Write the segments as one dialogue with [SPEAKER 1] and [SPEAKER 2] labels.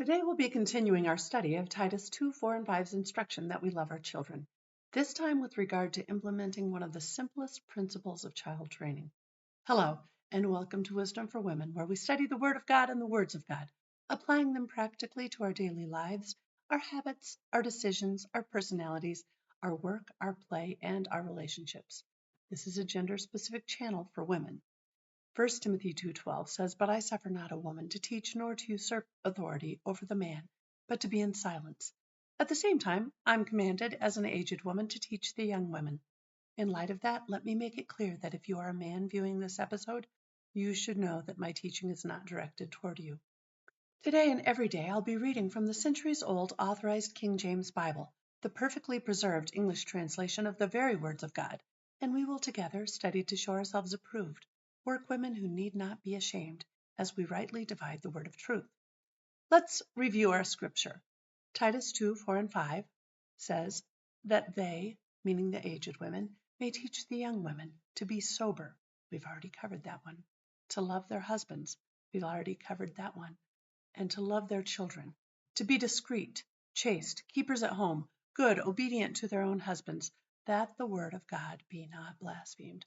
[SPEAKER 1] Today we'll be continuing our study of Titus 2, 4, and 5's instruction that we love our children, this time with regard to implementing one of the simplest principles of child training. Hello, and welcome to Wisdom for Women, where we study the Word of God and the words of God, applying them practically to our daily lives, our habits, our decisions, our personalities, our work, our play, and our relationships. This is a gender-specific channel for women. 1 Timothy 2:12 says, "But I suffer not a woman to teach nor to usurp authority over the man, but to be in silence. At the same time, I'm commanded as an aged woman to teach the young women." In light of that, let me make it clear that if you are a man viewing this episode, you should know that my teaching is not directed toward you. Today and every day, I'll be reading from the centuries-old Authorized King James Bible, the perfectly preserved English translation of the very words of God, and we will together study to show ourselves approved, workwomen who need not be ashamed, as we rightly divide the word of truth. Let's review our scripture. Titus 2, 4, and 5 says that they, meaning the aged women, may teach the young women to be sober. We've already covered that one. To love their husbands. We've already covered that one. And to love their children. To be discreet, chaste, keepers at home, good, obedient to their own husbands, that the word of God be not blasphemed.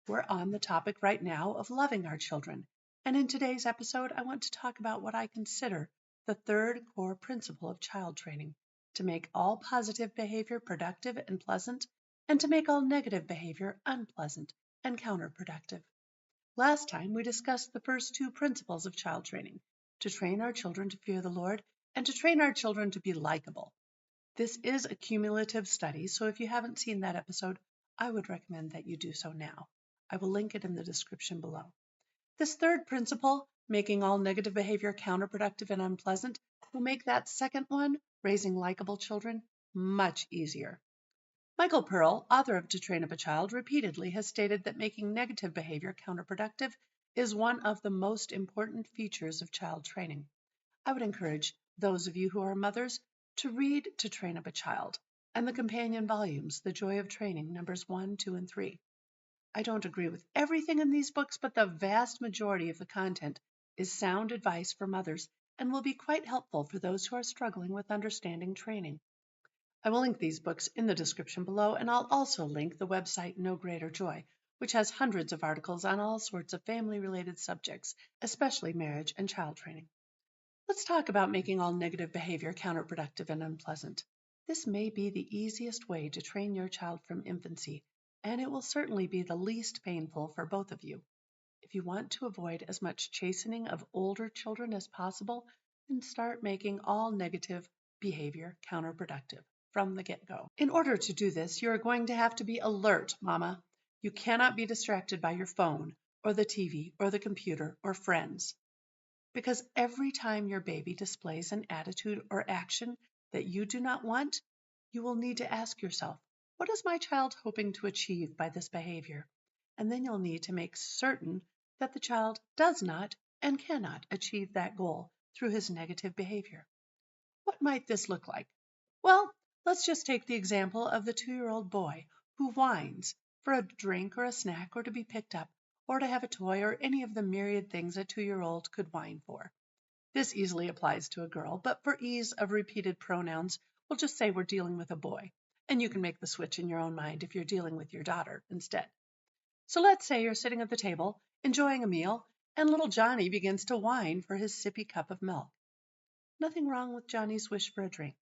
[SPEAKER 1] We're on the topic right now of loving our children, and in today's episode, I want to talk about what I consider the third core principle of child training: to make all positive behavior productive and pleasant, and to make all negative behavior unpleasant and counterproductive. Last time, we discussed the first two principles of child training: to train our children to fear the Lord and to train our children to be likable. This is a cumulative study, so if you haven't seen that episode, I would recommend that you do so now. I will link it in the description below. This third principle, making all negative behavior counterproductive and unpleasant, will make that second one, raising likable children, much easier. Michael Pearl, author of To Train Up a Child, repeatedly has stated that making negative behavior counterproductive is one of the most important features of child training. I would encourage those of you who are mothers to read To Train Up a Child and the companion volumes, The Joy of Training, numbers 1, 2, and 3. I don't agree with everything in these books, but the vast majority of the content is sound advice for mothers and will be quite helpful for those who are struggling with understanding training. I will link these books in the description below, and I'll also link the website No Greater Joy, which has hundreds of articles on all sorts of family-related subjects, especially marriage and child training. Let's talk about making all negative behavior counterproductive and unpleasant. This may be the easiest way to train your child from infancy, and it will certainly be the least painful for both of you. If you want to avoid as much chastening of older children as possible, then start making all negative behavior counterproductive from the get-go. In order to do this, you're going to have to be alert, Mama. You cannot be distracted by your phone, or the TV, or the computer, or friends. Because every time your baby displays an attitude or action that you do not want, you will need to ask yourself, what is my child hoping to achieve by this behavior? And then you'll need to make certain that the child does not and cannot achieve that goal through his negative behavior. What might this look like? Well, let's just take the example of the 2-year-old boy who whines for a drink or a snack or to be picked up, or to have a toy, or any of the myriad things a 2-year-old could whine for. This easily applies to a girl, but for ease of repeated pronouns, we'll just say we're dealing with a boy, and you can make the switch in your own mind if you're dealing with your daughter instead. So let's say you're sitting at the table, enjoying a meal, and little Johnny begins to whine for his sippy cup of milk. Nothing wrong with Johnny's wish for a drink,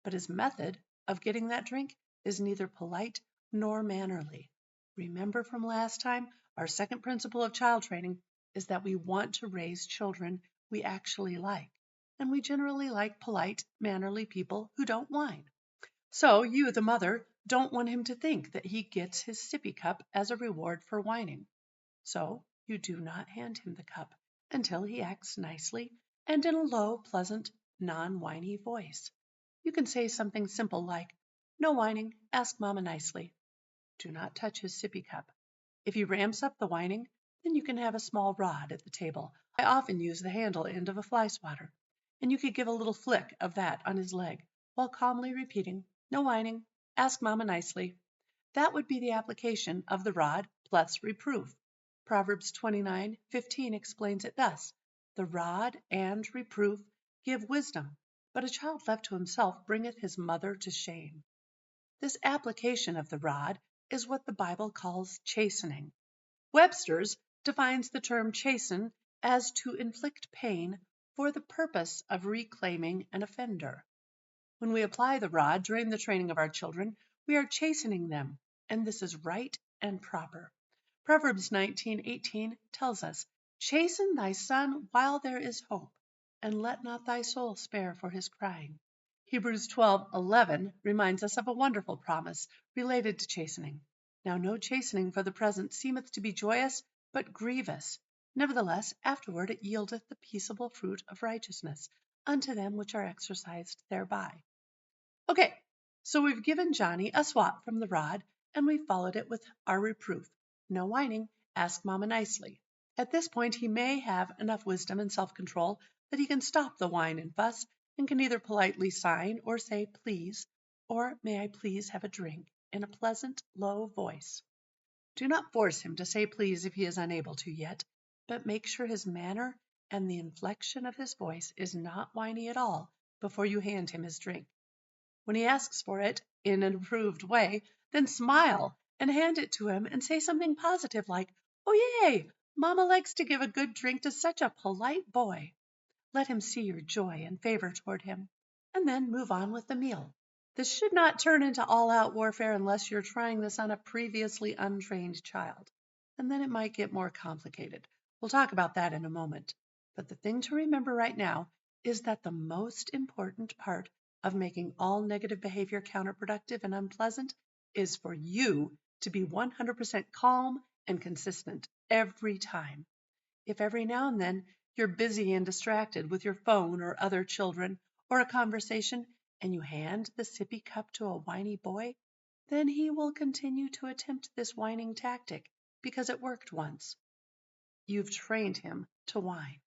[SPEAKER 1] but his method of getting that drink is neither polite nor mannerly. Remember from last time, our second principle of child training is that we want to raise children we actually like, and we generally like polite, mannerly people who don't whine. So you, the mother, don't want him to think that he gets his sippy cup as a reward for whining. So you do not hand him the cup until he acts nicely and in a low, pleasant, non-whiny voice. You can say something simple like, "No whining, ask Mama nicely." Do not touch his sippy cup. If he ramps up the whining, then you can have a small rod at the table. I often use the handle end of a fly swatter, and you could give a little flick of that on his leg while calmly repeating, "No whining, ask Mama nicely." That would be the application of the rod plus reproof. Proverbs 29:15 explains it thus: "The rod and reproof give wisdom, but a child left to himself bringeth his mother to shame. This application of the rod is what the Bible calls chastening. Webster's defines the term chasten as to inflict pain for the purpose of reclaiming an offender. When we apply the rod during the training of our children, we are chastening them, and this is right and proper. Proverbs 19:18 tells us, "Chasten thy son while there is hope, and let not thy soul spare for his crying." Hebrews 12:11 reminds us of a wonderful promise related to chastening. "Now no chastening for the present seemeth to be joyous, but grievous. Nevertheless afterward it yieldeth the peaceable fruit of righteousness unto them which are exercised thereby." Okay, so we've given Johnny a swat from the rod, and we followed it with our reproof. No whining, ask Mama nicely. At this point, he may have enough wisdom and self-control that he can stop the whine and fuss and can either politely sign or say please, or may I please have a drink, in a pleasant, low voice. Do not force him to say please if he is unable to yet, but make sure his manner and the inflection of his voice is not whiny at all before you hand him his drink. When he asks for it in an approved way, then smile and hand it to him and say something positive like, "Oh, yay! Mama likes to give a good drink to such a polite boy." Let him see your joy and favor toward him, and then move on with the meal. This should not turn into all-out warfare unless you're trying this on a previously untrained child, and then it might get more complicated. We'll talk about that in a moment. But the thing to remember right now is that the most important part of making all negative behavior counterproductive and unpleasant is for you to be 100% calm and consistent every time. If every now and then you're busy and distracted with your phone or other children or a conversation and you hand the sippy cup to a whiny boy, then he will continue to attempt this whining tactic because it worked once. You've trained him to whine.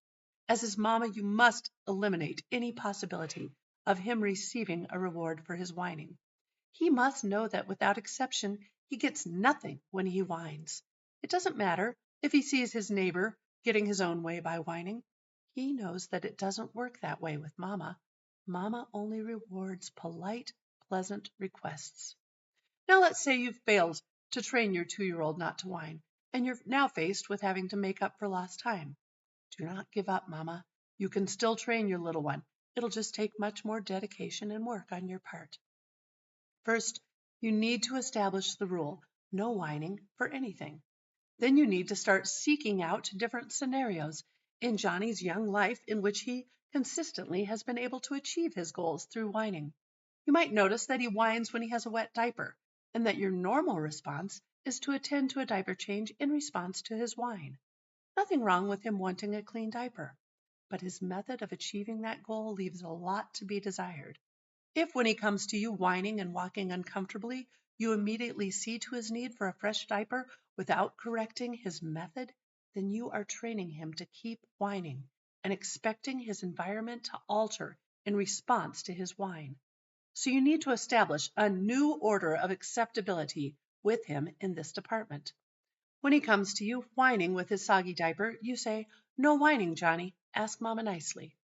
[SPEAKER 1] As his mama, you must eliminate any possibility of him receiving a reward for his whining. He must know that without exception, he gets nothing when he whines. It doesn't matter if he sees his neighbor getting his own way by whining. He knows that it doesn't work that way with Mama. Mama only rewards polite, pleasant requests. Now let's say you've failed to train your 2-year-old not to whine, and you're now faced with having to make up for lost time. Do not give up, Mama. You can still train your little one. It'll just take much more dedication and work on your part. First, you need to establish the rule, no whining for anything. Then you need to start seeking out different scenarios in Johnny's young life in which he consistently has been able to achieve his goals through whining. You might notice that he whines when he has a wet diaper, and that your normal response is to attend to a diaper change in response to his whine. Nothing wrong with him wanting a clean diaper, but his method of achieving that goal leaves a lot to be desired. If, when he comes to you whining and walking uncomfortably, you immediately see to his need for a fresh diaper without correcting his method, then you are training him to keep whining and expecting his environment to alter in response to his whine. So you need to establish a new order of acceptability with him in this department. When he comes to you whining with his soggy diaper, you say, "No whining, Johnny. Ask Mama nicely."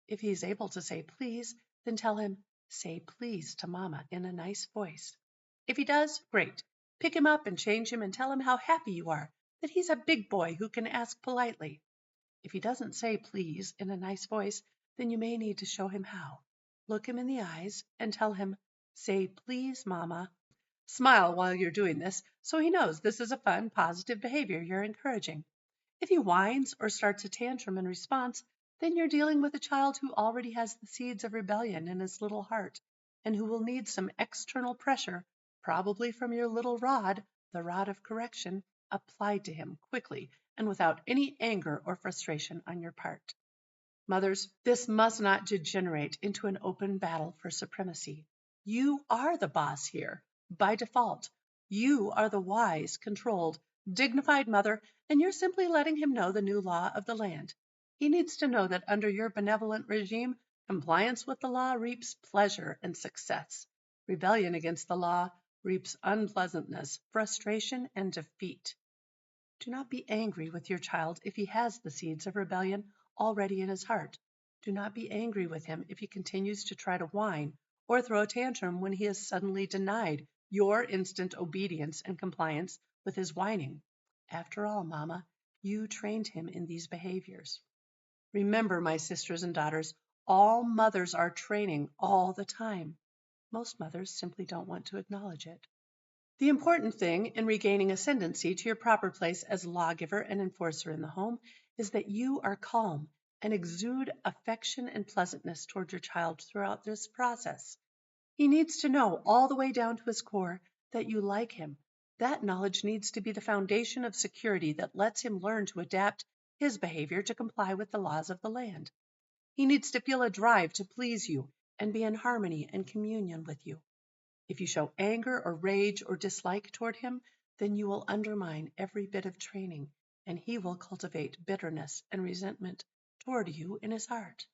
[SPEAKER 1] If he is able to say please, then tell him, "Say please to Mama" in a nice voice. If he does, great. Pick him up and change him and tell him how happy you are, that he's a big boy who can ask politely. If he doesn't say please in a nice voice, then you may need to show him how. Look him in the eyes and tell him, "Say please, Mama." Smile while you're doing this so he knows this is a fun, positive behavior you're encouraging. If he whines or starts a tantrum in response, then you're dealing with a child who already has the seeds of rebellion in his little heart and who will need some external pressure, probably from your little rod, the rod of correction, applied to him quickly and without any anger or frustration on your part. Mothers, this must not degenerate into an open battle for supremacy. You are the boss here, by default. You are the wise, controlled, dignified mother, and you're simply letting him know the new law of the land. He needs to know that under your benevolent regime, compliance with the law reaps pleasure and success. Rebellion against the law reaps unpleasantness, frustration, and defeat. Do not be angry with your child if he has the seeds of rebellion already in his heart. Do not be angry with him if he continues to try to whine or throw a tantrum when he is suddenly denied your instant obedience and compliance with his whining. After all, Mama, you trained him in these behaviors. Remember, my sisters and daughters, all mothers are training all the time. Most mothers simply don't want to acknowledge it. The important thing in regaining ascendancy to your proper place as lawgiver and enforcer in the home is that you are calm and exude affection and pleasantness toward your child throughout this process. He needs to know all the way down to his core that you like him. That knowledge needs to be the foundation of security that lets him learn to adapt his behavior to comply with the laws of the land. He needs to feel a drive to please you and be in harmony and communion with you. If you show anger or rage or dislike toward him, then you will undermine every bit of training, and he will cultivate bitterness and resentment toward you in his heart.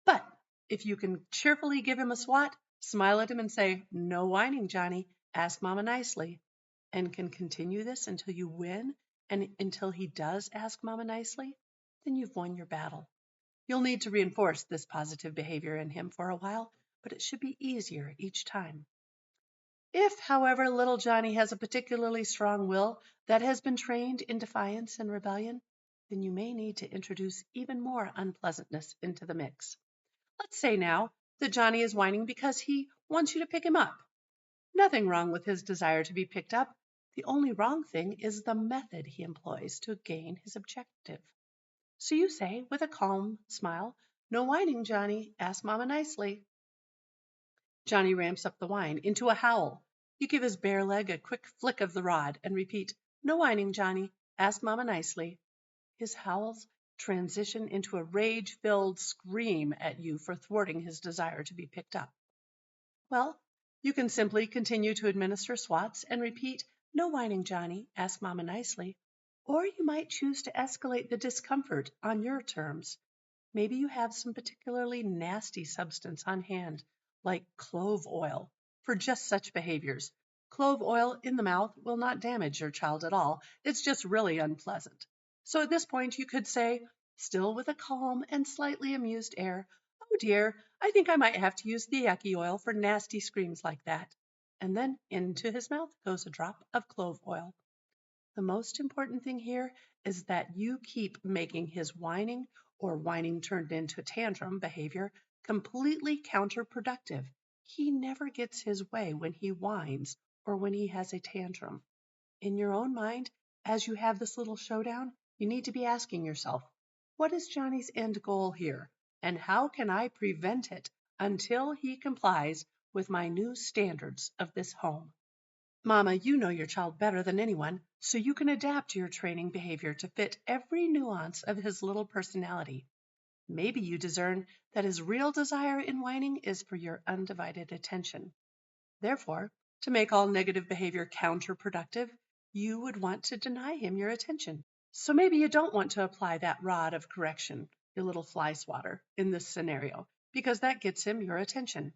[SPEAKER 1] But if you can cheerfully give him a swat, smile at him and say, "No whining, Johnny, ask Mama nicely," and can continue this until you win and until he does ask Mama nicely, then you've won your battle. You'll need to reinforce this positive behavior in him for a while, but it should be easier each time. If, however, little Johnny has a particularly strong will that has been trained in defiance and rebellion, then you may need to introduce even more unpleasantness into the mix. Let's say now that Johnny is whining because he wants you to pick him up. Nothing wrong with his desire to be picked up. The only wrong thing is the method he employs to gain his objective. So you say, with a calm smile, "No whining, Johnny. Ask Mama nicely." Johnny ramps up the whine into a howl. You give his bare leg a quick flick of the rod and repeat, "No whining, Johnny. Ask Mama nicely." His howls transition into a rage-filled scream at you for thwarting his desire to be picked up. Well, you can simply continue to administer swats and repeat, "No whining, Johnny. Ask Mama nicely." Or you might choose to escalate the discomfort on your terms. Maybe you have some particularly nasty substance on hand, like clove oil, for just such behaviors. Clove oil in the mouth will not damage your child at all. It's just really unpleasant. So at this point, you could say, still with a calm and slightly amused air, "Oh dear, I think I might have to use the yucky oil for nasty screams like that." And then into his mouth goes a drop of clove oil. The most important thing here is that you keep making his whining or whining turned into tantrum behavior completely counterproductive. He never gets his way when he whines or when he has a tantrum. In your own mind, as you have this little showdown, you need to be asking yourself, what is Johnny's end goal here? And how can I prevent it until he complies with my new standards of this home? Mama, you know your child better than anyone, so you can adapt your training behavior to fit every nuance of his little personality. Maybe you discern that his real desire in whining is for your undivided attention. Therefore, to make all negative behavior counterproductive, you would want to deny him your attention. So maybe you don't want to apply that rod of correction, your little fly swatter, in this scenario, because that gets him your attention.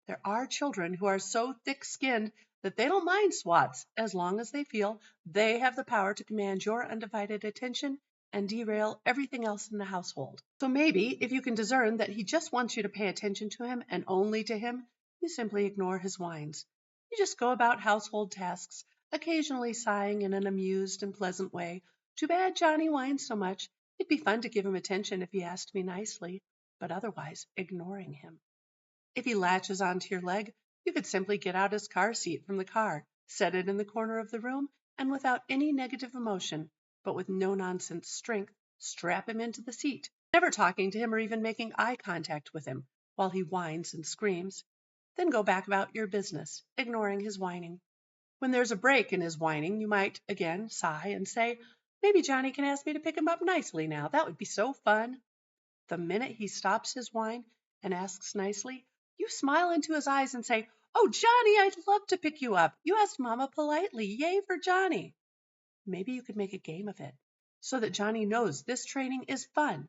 [SPEAKER 1] There are children who are so thick-skinned that they don't mind swats as long as they feel they have the power to command your undivided attention and derail everything else in the household. So maybe if you can discern that he just wants you to pay attention to him and only to him, you simply ignore his whines. You just go about household tasks, occasionally sighing in an amused and pleasant way. "Too bad Johnny whines so much. It'd be fun to give him attention if he asked me nicely," but otherwise ignoring him. If he latches onto your leg, you could simply get out his car seat from the car, set it in the corner of the room, and without any negative emotion, but with no-nonsense strength, strap him into the seat, never talking to him or even making eye contact with him while he whines and screams. Then go back about your business, ignoring his whining. When there's a break in his whining, you might again sigh and say, "Maybe Johnny can ask me to pick him up nicely now. That would be so fun." The minute he stops his whine and asks nicely, you smile into his eyes and say, "Oh, Johnny, I'd love to pick you up. You asked Mama politely. Yay for Johnny." Maybe you could make a game of it so that Johnny knows this training is fun.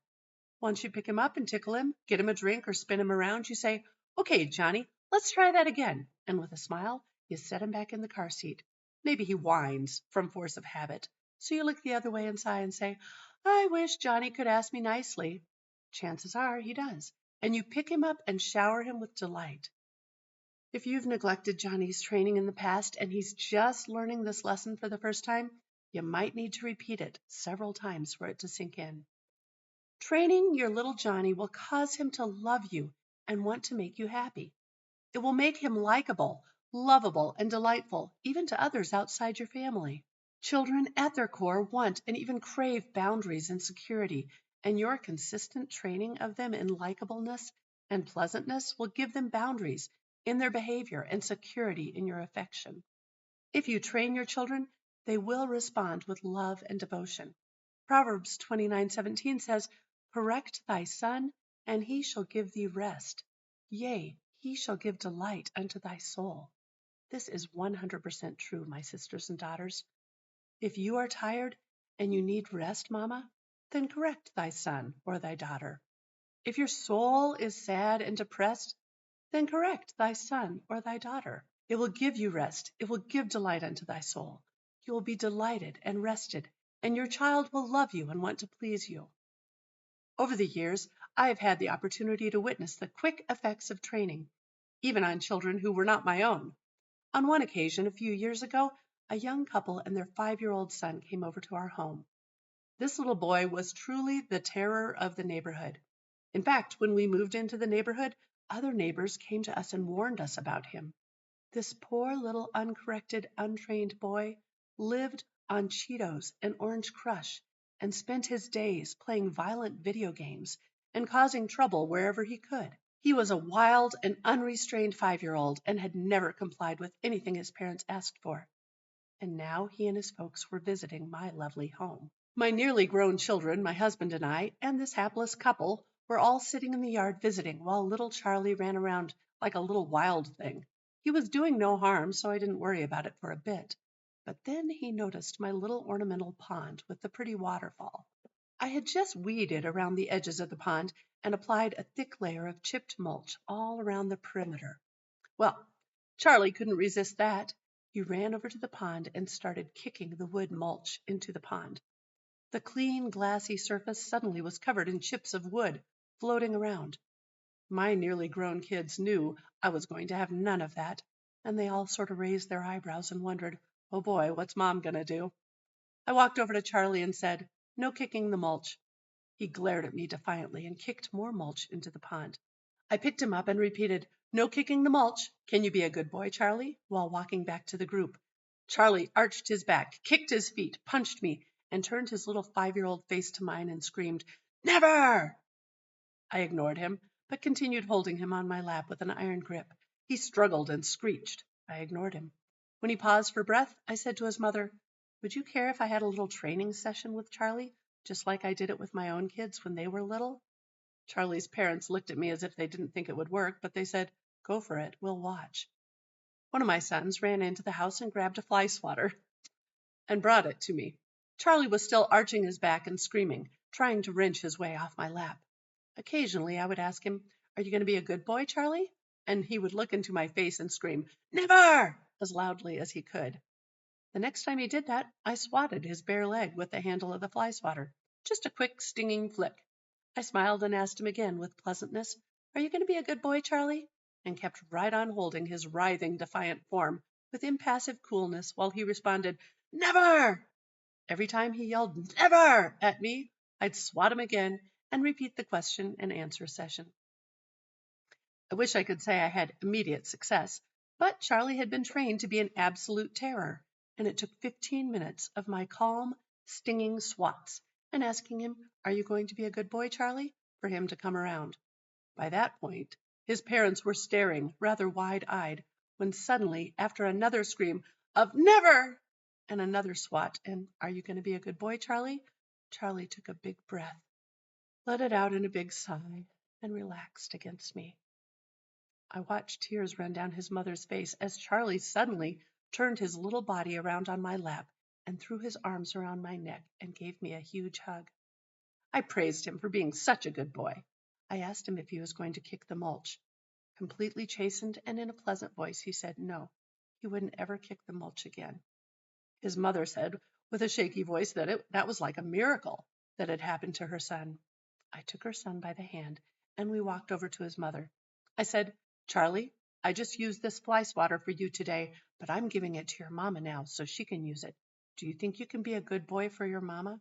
[SPEAKER 1] Once you pick him up and tickle him, get him a drink or spin him around, you say, "Okay, Johnny, let's try that again." And with a smile, you set him back in the car seat. Maybe he whines from force of habit. So you look the other way and sigh and say, "I wish Johnny could ask me nicely." Chances are he does. And you pick him up and shower him with delight. If you've neglected Johnny's training in the past and he's just learning this lesson for the first time, you might need to repeat it several times for it to sink in. Training your little Johnny will cause him to love you and want to make you happy. It will make him likable, lovable, and delightful, even to others outside your family. Children at their core want and even crave boundaries and security, and your consistent training of them in likableness and pleasantness will give them boundaries in their behavior and security in your affection. If you train your children, they will respond with love and devotion. Proverbs 29:17 says, "Correct thy son, and he shall give thee rest. Yea, he shall give delight unto thy soul." This is 100% true, my sisters and daughters. If you are tired and you need rest, Mama, then correct thy son or thy daughter. If your soul is sad and depressed, then correct thy son or thy daughter. It will give you rest. It will give delight unto thy soul. You will be delighted and rested, and your child will love you and want to please you. Over the years, I have had the opportunity to witness the quick effects of training, even on children who were not my own. On one occasion, a few years ago, a young couple and their 5-year-old son came over to our home. This little boy was truly the terror of the neighborhood. In fact, when we moved into the neighborhood, other neighbors came to us and warned us about him. This poor little uncorrected, untrained boy lived on Cheetos and Orange Crush and spent his days playing violent video games and causing trouble wherever he could. He was a wild and unrestrained 5-year-old and had never complied with anything his parents asked for. And now he and his folks were visiting my lovely home. My nearly grown children, my husband and I, and this hapless couple were all sitting in the yard visiting while little Charlie ran around like a little wild thing. He was doing no harm, so I didn't worry about it for a bit. But then he noticed my little ornamental pond with the pretty waterfall. I had just weeded around the edges of the pond and applied a thick layer of chipped mulch all around the perimeter. Well, Charlie couldn't resist that. He ran over to the pond and started kicking the wood mulch into the pond. The clean, glassy surface suddenly was covered in chips of wood floating around. My nearly grown kids knew I was going to have none of that, and they all sort of raised their eyebrows and wondered, "Oh boy, what's Mom going to do?" I walked over to Charlie and said, "No kicking the mulch." He glared at me defiantly and kicked more mulch into the pond. I picked him up and repeated, "No kicking the mulch. Can you be a good boy, Charlie?" while walking back to the group. Charlie arched his back, kicked his feet, punched me, and turned his little 5-year-old face to mine and screamed, "Never!" I ignored him, but continued holding him on my lap with an iron grip. He struggled and screeched. I ignored him. When he paused for breath, I said to his mother, "Would you care if I had a little training session with Charlie, just like I did it with my own kids when they were little?" Charlie's parents looked at me as if they didn't think it would work, but they said, "Go for it, we'll watch." One of my sons ran into the house and grabbed a fly swatter and brought it to me. Charlie was still arching his back and screaming, trying to wrench his way off my lap. Occasionally, I would ask him, "Are you going to be a good boy, Charlie?" And he would look into my face and scream, "Never!" as loudly as he could. The next time he did that, I swatted his bare leg with the handle of the fly swatter. Just a quick, stinging flick. I smiled and asked him again with pleasantness, "Are you going to be a good boy, Charlie?" and kept right on holding his writhing, defiant form with impassive coolness while he responded, "Never!" Every time he yelled "Never!" at me, I'd swat him again and repeat the question and answer session. I wish I could say I had immediate success, but Charlie had been trained to be an absolute terror, and it took 15 minutes of my calm, stinging swats and asking him, "Are you going to be a good boy, Charlie?" for him to come around. By that point, his parents were staring, rather wide-eyed, when suddenly, after another scream of "Never!" and another swat and "Are you going to be a good boy, Charlie?" Charlie took a big breath, let it out in a big sigh, and relaxed against me. I watched tears run down his mother's face as Charlie suddenly turned his little body around on my lap and threw his arms around my neck and gave me a huge hug. I praised him for being such a good boy. I asked him if he was going to kick the mulch. Completely chastened and in a pleasant voice, he said no, he wouldn't ever kick the mulch again. His mother said with a shaky voice that was like a miracle that had happened to her son. I took her son by the hand, and we walked over to his mother. I said, "Charlie, I just used this fly swatter for you today, but I'm giving it to your mama now so she can use it. Do you think you can be a good boy for your mama?"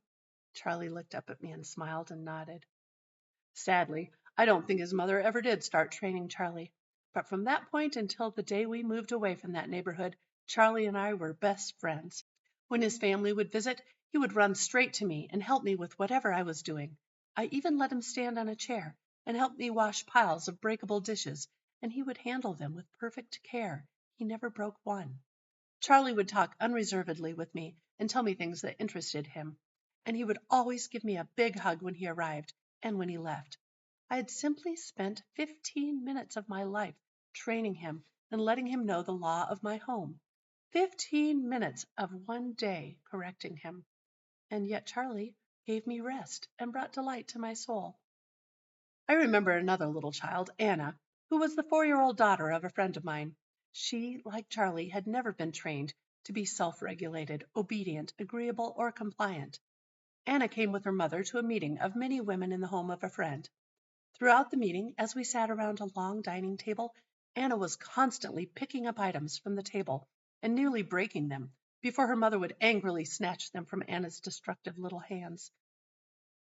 [SPEAKER 1] Charlie looked up at me and smiled and nodded. Sadly, I don't think his mother ever did start training Charlie. But from that point until the day we moved away from that neighborhood, Charlie and I were best friends. When his family would visit, he would run straight to me and help me with whatever I was doing. I even let him stand on a chair and help me wash piles of breakable dishes, and he would handle them with perfect care. He never broke one. Charlie would talk unreservedly with me and tell me things that interested him, and he would always give me a big hug when he arrived and when he left. I had simply spent 15 minutes of my life training him and letting him know the law of my home. 15 minutes of one day correcting him. And yet Charlie gave me rest and brought delight to my soul. I remember another little child, Anna, who was the 4-year-old daughter of a friend of mine. She, like Charlie, had never been trained to be self-regulated, obedient, agreeable, or compliant. Anna came with her mother to a meeting of many women in the home of a friend. Throughout the meeting, as we sat around a long dining table, Anna was constantly picking up items from the table and nearly breaking them before her mother would angrily snatch them from Anna's destructive little hands.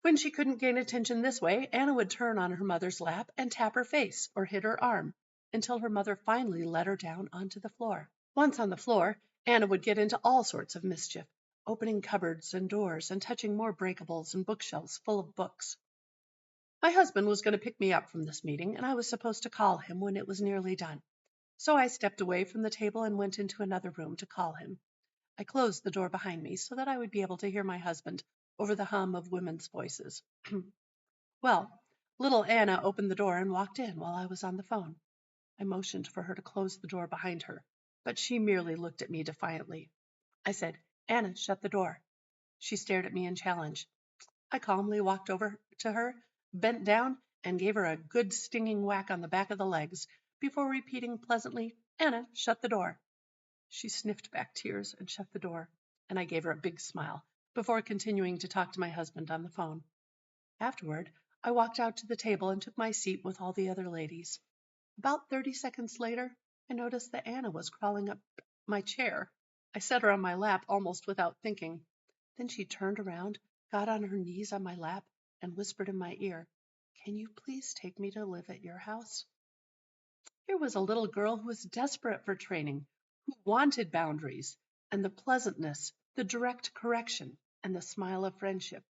[SPEAKER 1] When she couldn't gain attention this way, Anna would turn on her mother's lap and tap her face or hit her arm until her mother finally let her down onto the floor. Once on the floor, Anna would get into all sorts of mischief, opening cupboards and doors and touching more breakables and bookshelves full of books. My husband was going to pick me up from this meeting, and I was supposed to call him when it was nearly done. So I stepped away from the table and went into another room to call him. I closed the door behind me so that I would be able to hear my husband over the hum of women's voices. Well, little Anna opened the door and walked in while I was on the phone. I motioned for her to close the door behind her, but she merely looked at me defiantly. I said, "Anna, shut the door." She stared at me in challenge. I calmly walked over to her, bent down, and gave her a good stinging whack on the back of the legs before repeating pleasantly, "Anna, shut the door." She sniffed back tears and shut the door, and I gave her a big smile before continuing to talk to my husband on the phone. Afterward, I walked out to the table and took my seat with all the other ladies. About 30 seconds later, I noticed that Anna was crawling up my chair. I set her on my lap almost without thinking. Then she turned around, got on her knees on my lap, and whispered in my ear, "Can you please take me to live at your house?" Here was a little girl who was desperate for training, who wanted boundaries, and the pleasantness, the direct correction, and the smile of friendship.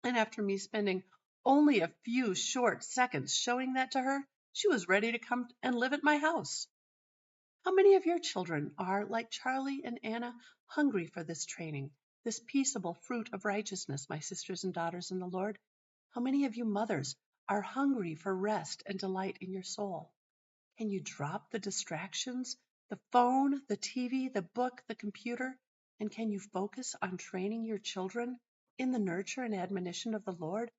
[SPEAKER 1] And after me spending only a few short seconds showing that to her, she was ready to come and live at my house. How many of your children are, like Charlie and Anna, hungry for this training, this peaceable fruit of righteousness, my sisters and daughters in the Lord? How many of you mothers are hungry for rest and delight in your soul? Can you drop the distractions, the phone, the TV, the book, the computer, and can you focus on training your children in the nurture and admonition of the Lord?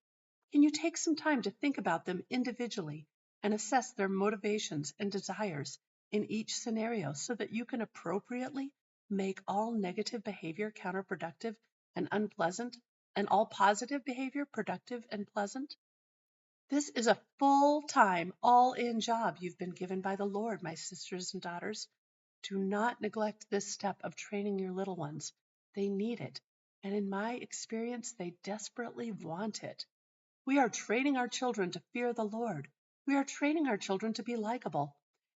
[SPEAKER 1] Can you take some time to think about them individually and assess their motivations and desires in each scenario so that you can appropriately make all negative behavior counterproductive and unpleasant, and all positive behavior productive and pleasant? This is a full-time, all-in job you've been given by the Lord, my sisters and daughters. Do not neglect this step of training your little ones. They need it, and in my experience, they desperately want it. We are training our children to fear the Lord. We are training our children to be likable.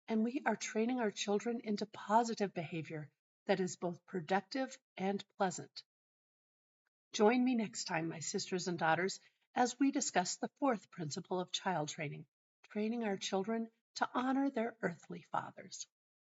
[SPEAKER 1] And we are training our children into positive behavior that is both productive and pleasant. Join me next time, my sisters and daughters, as we discuss the fourth principle of child training, training our children to honor their earthly fathers.